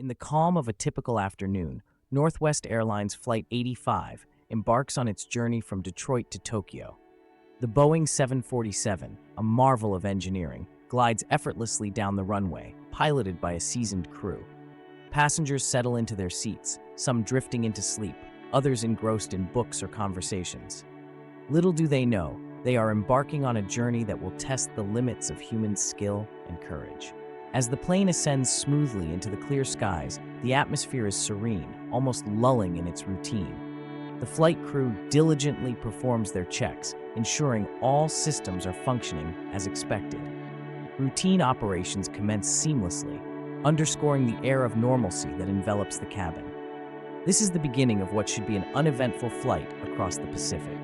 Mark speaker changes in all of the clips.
Speaker 1: In the calm of a typical afternoon, Northwest Airlines Flight 85 embarks on its journey from Detroit to Tokyo. The Boeing 747, a marvel of engineering, glides effortlessly down the runway, piloted by a seasoned crew. Passengers settle into their seats, some drifting into sleep, others engrossed in books or conversations. Little do they know, they are embarking on a journey that will test the limits of human skill and courage. As the plane ascends smoothly into the clear skies, the atmosphere is serene, almost lulling in its routine. The flight crew diligently performs their checks, ensuring all systems are functioning as expected. Routine operations commence seamlessly, underscoring the air of normalcy that envelops the cabin. This is the beginning of what should be an uneventful flight across the Pacific.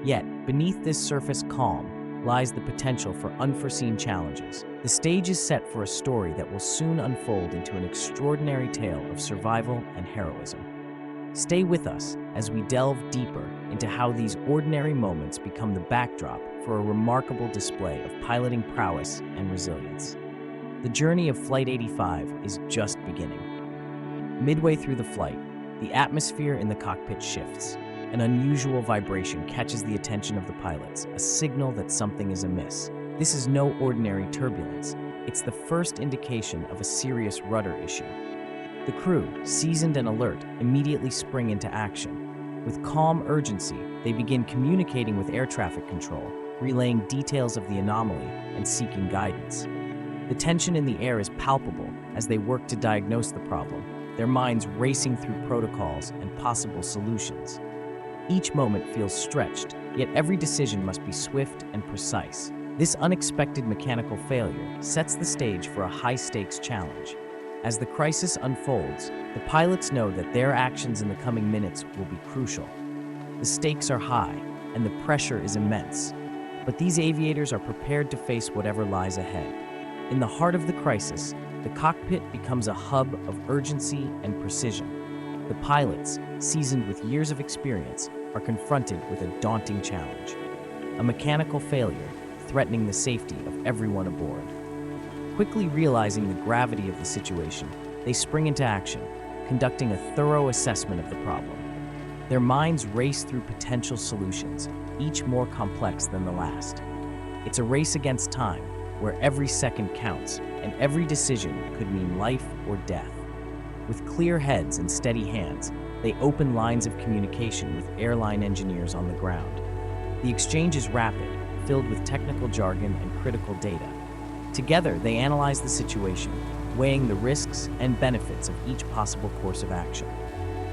Speaker 1: Yet, beneath this surface calm, lies the potential for unforeseen challenges. The stage is set for a story that will soon unfold into an extraordinary tale of survival and heroism. Stay with us as we delve deeper into how these ordinary moments become the backdrop for a remarkable display of piloting prowess and resilience. The journey of Flight 85 is just beginning. Midway through the flight, the atmosphere in the cockpit shifts. An unusual vibration catches the attention of the pilots, a signal that something is amiss. This is no ordinary turbulence. It's the first indication of a serious rudder issue. The crew, seasoned and alert, immediately spring into action. With calm urgency, they begin communicating with air traffic control, relaying details of the anomaly and seeking guidance. The tension in the air is palpable as they work to diagnose the problem, their minds racing through protocols and possible solutions. Each moment feels stretched, yet every decision must be swift and precise. This unexpected mechanical failure sets the stage for a high-stakes challenge. As the crisis unfolds, the pilots know that their actions in the coming minutes will be crucial. The stakes are high, and the pressure is immense. But these aviators are prepared to face whatever lies ahead. In the heart of the crisis, the cockpit becomes a hub of urgency and precision. The pilots, seasoned with years of experience, are confronted with a daunting challenge. A mechanical failure threatening the safety of everyone aboard. Quickly realizing the gravity of the situation, they spring into action, conducting a thorough assessment of the problem. Their minds race through potential solutions, each more complex than the last. It's a race against time, where every second counts and every decision could mean life or death. With clear heads and steady hands, they open lines of communication with airline engineers on the ground. The exchange is rapid, filled with technical jargon and critical data. Together, they analyze the situation, weighing the risks and benefits of each possible course of action.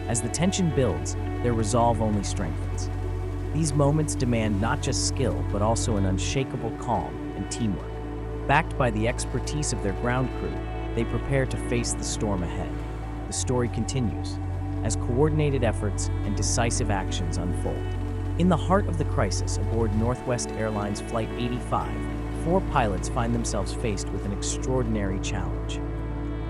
Speaker 1: As the tension builds, their resolve only strengthens. These moments demand not just skill, but also an unshakable calm and teamwork. Backed by the expertise of their ground crew, they prepare to face the storm ahead. The story continues as coordinated efforts and decisive actions unfold. In the heart of the crisis aboard Northwest Airlines Flight 85, 4 pilots find themselves faced with an extraordinary challenge.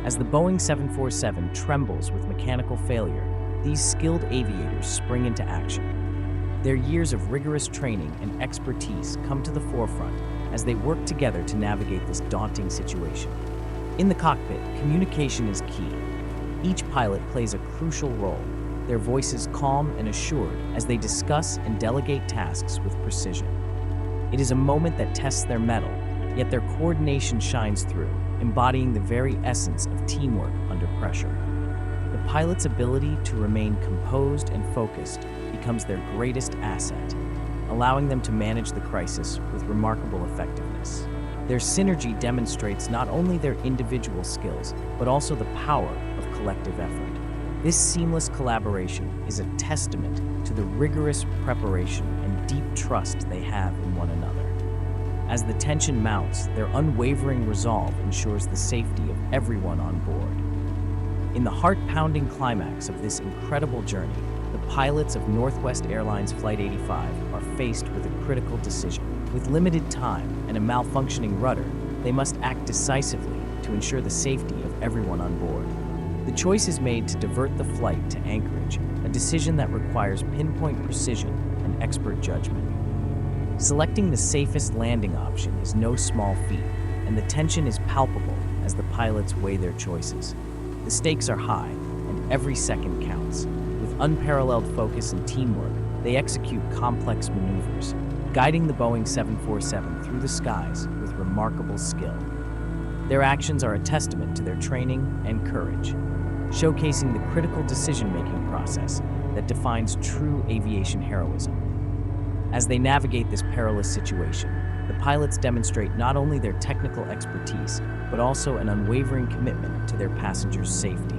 Speaker 1: As the Boeing 747 trembles with mechanical failure, these skilled aviators spring into action. Their years of rigorous training and expertise come to the forefront as they work together to navigate this daunting situation. In the cockpit, communication is key. Each pilot plays a crucial role, their voices calm and assured as they discuss and delegate tasks with precision. It is a moment that tests their mettle, yet their coordination shines through, embodying the very essence of teamwork under pressure. The pilot's ability to remain composed and focused becomes their greatest asset, allowing them to manage the crisis with remarkable effectiveness. Their synergy demonstrates not only their individual skills, but also the power of collective effort. This seamless collaboration is a testament to the rigorous preparation and deep trust they have in one another. As the tension mounts, their unwavering resolve ensures the safety of everyone on board. In the heart-pounding climax of this incredible journey, the pilots of Northwest Airlines Flight 85 are faced with a critical decision. With limited time and a malfunctioning rudder, they must act decisively to ensure the safety of everyone on board. The choice is made to divert the flight to Anchorage, a decision that requires pinpoint precision and expert judgment. Selecting the safest landing option is no small feat, and the tension is palpable as the pilots weigh their choices. The The stakes are high, and every second counts. With unparalleled focus and teamwork, they execute complex maneuvers, guiding the Boeing 747 through the skies with remarkable skill. Their actions are a testament to their training and courage, showcasing the critical decision-making process that defines true aviation heroism. As they navigate this perilous situation, the pilots demonstrate not only their technical expertise, but also an unwavering commitment to their passengers' safety.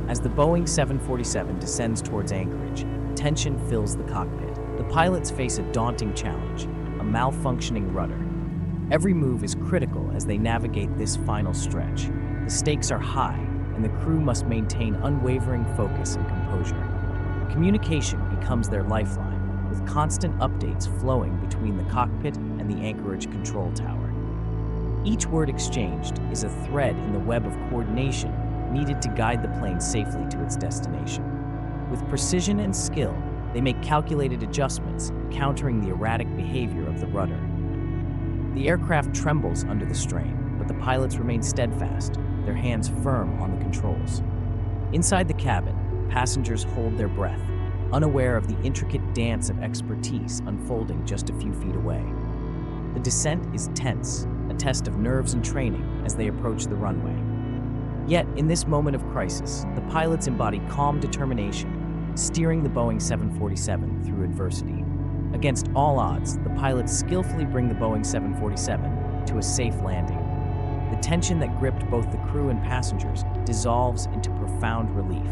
Speaker 1: As the Boeing 747 descends towards Anchorage, tension fills the cockpit. The pilots face a daunting challenge, a malfunctioning rudder. Every move is critical as they navigate this final stretch. The stakes are high, and the crew must maintain unwavering focus and composure. Communication becomes their lifeline, with constant updates flowing between the cockpit and the Anchorage control tower. Each word exchanged is a thread in the web of coordination needed to guide the plane safely to its destination. With precision and skill, they make calculated adjustments, countering the erratic behavior of the rudder. The aircraft trembles under the strain, but the pilots remain steadfast, their hands firm on the controls. Inside the cabin, passengers hold their breath, unaware of the intricate dance of expertise unfolding just a few feet away. The descent is tense, a test of nerves and training as they approach the runway. Yet, in this moment of crisis, the pilots embody calm determination, steering the Boeing 747 through adversity. Against all odds, the pilots skillfully bring the Boeing 747 to a safe landing. The tension that gripped both the crew and passengers dissolves into profound relief.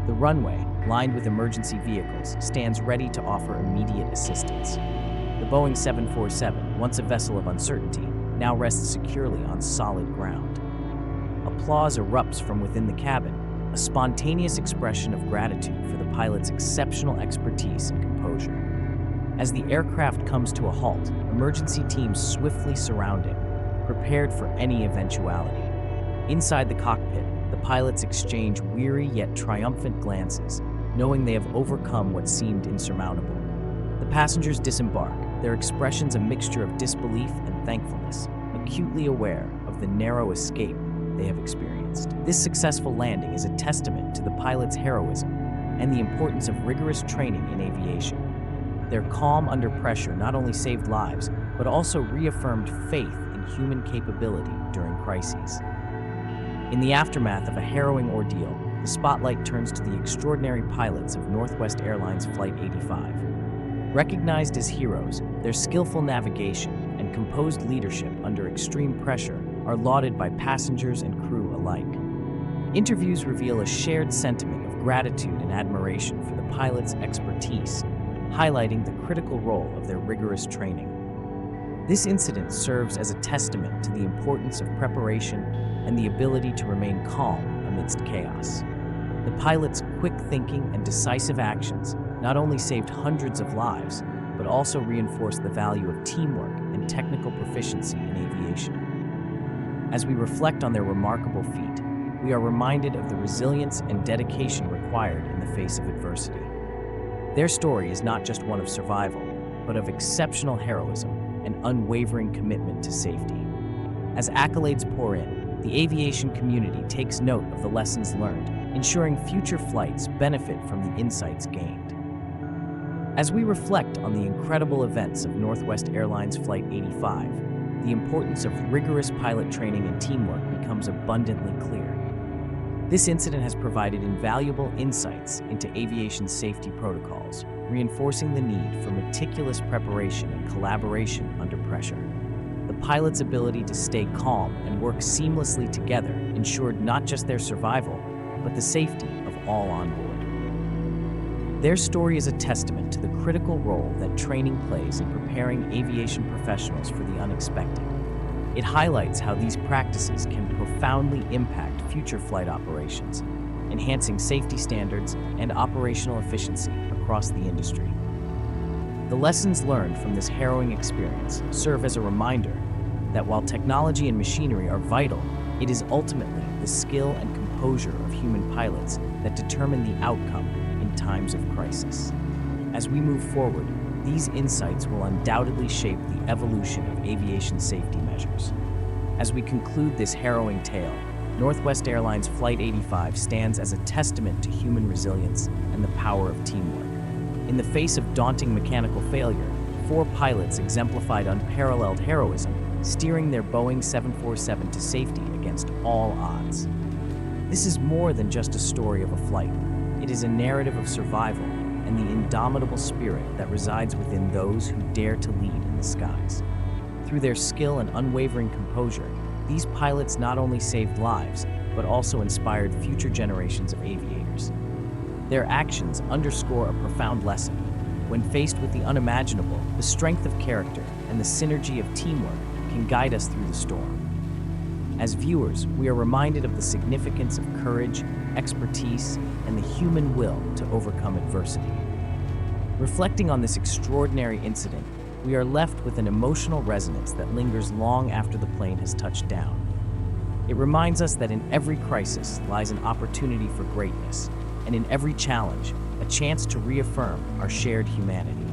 Speaker 1: The runway, lined with emergency vehicles, stands ready to offer immediate assistance. The Boeing 747, once a vessel of uncertainty, now rests securely on solid ground. Applause erupts from within the cabin, a spontaneous expression of gratitude for the pilot's exceptional expertise and composure. As the aircraft comes to a halt, emergency teams swiftly surround it, prepared for any eventuality. Inside the cockpit, the pilots exchange weary yet triumphant glances, knowing they have overcome what seemed insurmountable. The passengers disembark, their expressions a mixture of disbelief and thankfulness, acutely aware of the narrow escape they have experienced. This successful landing is a testament to the pilots' heroism and the importance of rigorous training in aviation. Their calm under pressure not only saved lives, but also reaffirmed faith in human capability during crises. In the aftermath of a harrowing ordeal, the spotlight turns to the extraordinary pilots of Northwest Airlines Flight 85. Recognized as heroes, their skillful navigation and composed leadership under extreme pressure are lauded by passengers and crew alike. Interviews reveal a shared sentiment of gratitude and admiration for the pilots' expertise, highlighting the critical role of their rigorous training. This incident serves as a testament to the importance of preparation and the ability to remain calm amidst chaos. The pilots' quick thinking and decisive actions not only saved hundreds of lives, but also reinforced the value of teamwork and technical proficiency in aviation. As we reflect on their remarkable feat, we are reminded of the resilience and dedication required in the face of adversity. Their story is not just one of survival, but of exceptional heroism and unwavering commitment to safety. As accolades pour in, the aviation community takes note of the lessons learned, ensuring future flights benefit from the insights gained. As we reflect on the incredible events of Northwest Airlines Flight 85, the importance of rigorous pilot training and teamwork becomes abundantly clear. This incident has provided invaluable insights into aviation safety protocols, reinforcing the need for meticulous preparation and collaboration under pressure. The pilots' ability to stay calm and work seamlessly together ensured not just their survival, but the safety of all on board. Their story is a testament to the critical role that training plays in preparing aviation professionals for the unexpected. It highlights how these practices can profoundly impact future flight operations, enhancing safety standards and operational efficiency across the industry. The lessons learned from this harrowing experience serve as a reminder that while technology and machinery are vital, it is ultimately the skill and composure of human pilots that determine the outcome in times of crisis. As we move forward, these insights will undoubtedly shape the evolution of aviation safety measures. As we conclude this harrowing tale, Northwest Airlines Flight 85 stands as a testament to human resilience and the power of teamwork. In the face of daunting mechanical failure, 4 pilots exemplified unparalleled heroism, steering their Boeing 747 to safety against all odds. This is more than just a story of a flight. It is a narrative of survival and the indomitable spirit that resides within those who dare to lead in the skies. Through their skill and unwavering composure, these pilots not only saved lives, but also inspired future generations of aviators. Their actions underscore a profound lesson. When faced with the unimaginable, the strength of character and the synergy of teamwork can guide us through the storm. As viewers, we are reminded of the significance of courage, expertise, and the human will to overcome adversity. Reflecting on this extraordinary incident, we are left with an emotional resonance that lingers long after the plane has touched down. It reminds us that in every crisis lies an opportunity for greatness, and in every challenge, a chance to reaffirm our shared humanity.